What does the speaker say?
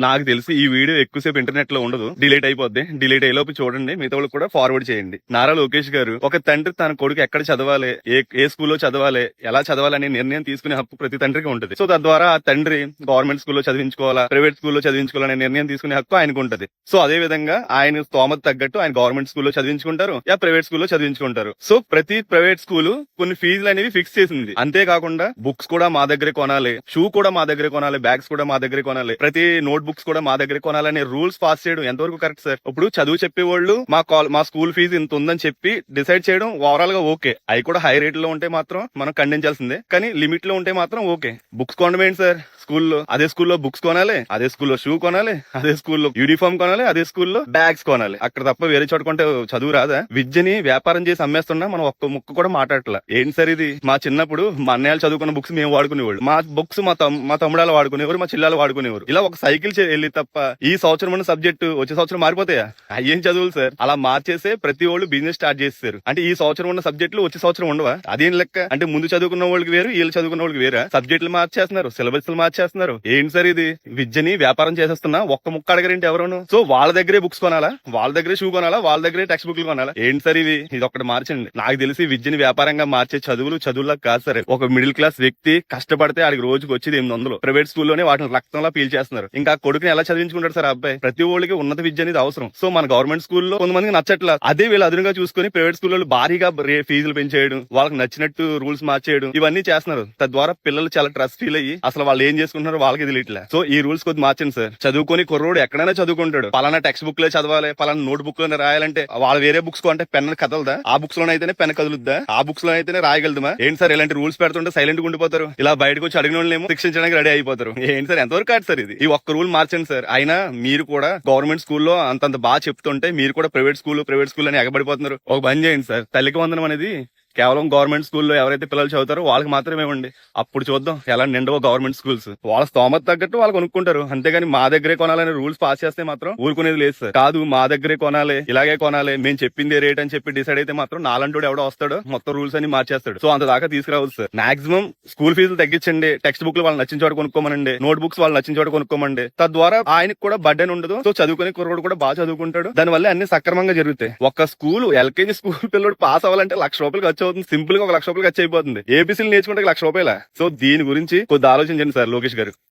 నాకు తెలిసి ఈ వీడియో ఎక్కువసేపు ఇంటర్నెట్ లో ఉండదు, డిలీట్ అయిపోద్ది. డిలీట్ అయ్యేలోపు చూడండి, మిగతా వాళ్ళకి కూడా ఫార్వర్డ్ చేయండి. నారా లోకేష్ గారు ఒక తండ్రి తన కొడుకు ఎక్కడ చదవాలి, ఏ స్కూల్లో చదవాలి, ఎలా చదవాలి అనే నిర్ణయం తీసుకునే హక్కు ప్రతి తండ్రికి ఉంటుంది. సో తద్వారా ఆ తండ్రి గవర్నమెంట్ స్కూల్లో చదివించుకోవాలా, ప్రైవేట్ స్కూల్లో చదివించుకోవాలనే నిర్ణయం తీసుకునే హక్కు ఆయనకు ఉంటుంది. సో అదే విధంగా ఆయన స్తోమత తగ్గట్టు ఆయన గవర్నమెంట్ స్కూల్లో చదివించుకుంటారు, యా ప్రైవేట్ స్కూల్లో చదివించుకుంటారు. సో ప్రతి ప్రైవేట్ స్కూల్ కొన్ని ఫీజులు అనేవి ఫిక్స్ చేసింది. అంతేకాకుండా బుక్స్ కూడా మా దగ్గరే కొనాలి, షూ కూడా మా దగ్గరే కొనాలి, బ్యాగ్స్ కూడా మా దగ్గరే కొనాలి, ప్రతి నోట్ బుక్స్ కూడా మా దగ్గర కొనాలనే రూల్స్ పాస్ చేయడం ఎంతవరకు కరెక్ట్ సార్? ఇప్పుడు చదువు చెప్పేవాళ్ళు మా స్కూల్ ఫీజు ఇంత ఉందని చెప్పి డిసైడ్ చేయడం ఓవరాల్ గా ఓకే. అవి కూడా హై రేట్ లో ఉంటే మాత్రం మనం ఖండించాల్సిందే, కానీ లిమిట్ లో ఉంటే మాత్రం ఓకే. Books కొనమేంటి sir? స్కూల్లో అదే స్కూల్లో బుక్స్ కొనాలి, అదే స్కూల్లో షూ కొనాలి, అదే స్కూల్లో యూనిఫామ్ కొనాలి, అదే స్కూల్లో బ్యాగ్స్ కొనాలి. అక్కడ తప్ప వేరే చోట కొంటే చదువు రాదా? విద్యని వ్యాపారం చేసి అమ్మేస్తున్నా మనం ఒక్క ముక్క కూడా మాట్లాడట్లా. ఏంటి సార్ ఇది? మా చిన్నప్పుడు మా అన్నయ్యలు చదువుకున్న బుక్స్ మేము వాడుకునేవాళ్ళు, మా బుక్స్ మా తమ్ముడాలు వాడుకునేవారు, మా చిల్లాలు వాడుకునేవారు. ఇలా ఒక సైకిల్ వెళ్ళి తప్ప ఈ సంవత్సరం ఉన్న సబ్జెక్టు వచ్చే సంవత్సరం మారిపోతాయా? అయ్యేం చదువులు సార్? అలా మార్చేసే ప్రతి వాళ్ళు బిజినెస్ స్టార్ట్ చేస్తారు. అంటే ఈ సంవత్సరం ఉన్న సబ్జెక్టులు వచ్చే సంవత్సరం ఉండవా? అదేం లెక్క? అంటే ముందు చదువుకున్న వాళ్ళకి వేరు, వీళ్ళు చదువుకున్న వాళ్ళకి వేరా? సబ్జెక్టులు మార్చేస్తున్నారు, సిలబస్ మార్చేస్తున్నారు. ఏంటి సార్ ఇది? విద్యని వ్యాపారం చేసేస్తున్నా ఒక్క ముక్క అడగరేంటి ఎవరును? సో వాళ్ళ దగ్గరే బుక్స్ కొనాలా, వాళ్ళ దగ్గరే షూ కొనాలా, వాళ్ళ దగ్గరే టెక్స్ట్ బుక్లు కొనాలా? ఏంటి సార్ ఇది? ఇది ఒక్కటి మార్చండి. నాకు తెలిసి విద్యని వ్యాపారంగా మార్చే చదువులా కాదు సార్. ఒక మిడిల్ క్లాస్ వ్యక్తి కష్టపడితే ఆడికి రోజుకి వచ్చేది 800. ప్రైవేట్ స్కూల్లోనే వాటిని రక్తంలా పీల్చేస్తున్నారు. ఇంకా కొడుకుని ఎలా చదివించుకుంటారు సార్ అబ్బాయి? ప్రతి ఒళ్ళకి ఉన్నత విద్య అనేది అవసరం. సో మన గవర్నమెంట్ స్కూల్లో కొంతమందికి నచ్చట్లా, అదే వీళ్ళు అదునుగా చూసుకుని ప్రైవేట్ స్కూల్లో భారీగా ఫీజులు పెంచేయడం, వాళ్ళకి నచ్చినట్టు రూల్స్ మార్చేయడం, ఇవన్నీ చేస్తున్నారు. తద్వారా పిల్లలు చాలా ట్రస్ట్ ఫీల్ అయ్యి అసలు వాళ్ళు ఏం చేసుకుంటున్నారో వాళ్ళకి తెలియట్లే. సో ఈ రూల్స్ కొద్ది మార్చండి సార్. చదువుకొని కుర్రోడు ఎక్కడైనా చదువుకుంటాడు, పలానా టెక్స్ట్ బుక్ లో చదవాలి, పలానా నోట్ బుక్ లోనే రాయాలంటే వాళ్ళు వేరే బుక్స్ కొంటే పెన్ కదలదా? ఆ బుక్స్ లోనైతేనే పెన్ కదులుద్దా? ఆ బుక్స్ లో అయితేనే రాయగలదుమా? ఏంటి సార్ ఇలాంటి రూల్స్ పెడుతుంటే సైలెంట్ గా ఉండిపోతారు? ఇలా బయటకు వచ్చి అడిగిన వాళ్ళేమో శిక్షించడానికి రెడీ అయిపోతారు. ఏంటి సార్ ఎంతవరకు కాదు సార్ ఇది? ఈ ఒక్క రూల్ మార్చండి సార్. అయినా మీరు కూడా గవర్నమెంట్ స్కూల్లో అంతంత బాగా చెప్తుంటే మీరు కూడా ప్రైవేట్ స్కూల్ అని ఎగబడిపోతున్నారు. ఒక బంద్ చేయండి సార్. తల్లికి వందనం అనేది కేవలం గవర్నమెంట్ స్కూల్లో ఎవరైతే పిల్లలు చదువుతారో వాళ్ళకి మాత్రమే ఇవ్వండి. అప్పుడు చూద్దాం ఎలా నిండవో గవర్నమెంట్ స్కూల్స్. వాళ్ళ స్తోమత తగ్గట్టు వాళ్ళు కొనుక్కుంటారు. అంతేగాని మా దగ్గరే కొనాలని రూల్స్ పాస్ చేస్తే మాత్రం ఊరుకునేది లేదు సార్. కాదు మా దగ్గరే కొనాలి, ఇలాగే కొనాలి, మేము చెప్పింది రేట్ అని చెప్పి డిసైడ్ అయితే మాత్రం నాలంటోడు ఎవడో వస్తాడో మొత్తం రూల్స్ అని మార్చేస్తాడు. సో అంత దాకా తీసుకురావచ్చు సార్. మాక్సిమం స్కూల్ ఫీజులు తగ్గించండి, టెక్స్ట్ బుక్లు వాళ్ళు నచ్చిన చోట కొనుక్కోమనండి, నోట్ బుక్స్ వాళ్ళు నచ్చిన చోట కొనుక్కోమండి. తద్వారా ఆయనకు కూడా బర్డెన్ ఉండదు. సో చదువుకునే కుర్రోడు కూడా బాగా చదువుకుంటాడు. దానివల్ల అన్ని సక్రమంగా జరుగుతాయి. ఒక స్కూల్ ఎల్కేజీ స్కూల్ పిల్లడు పాస్ అవ్వాలంటే ₹1,00,000 ఖర్చు అవుతుంది. సింపుల్ గా ₹1,00,000 ఖర్చు అయిపోతుంది. ఏబీసీలు నేర్చుకుంటే ₹1,00,000. సో దీని గురించి కొద్ది ఆలోచించండి సార్ లోకేష్ గారు.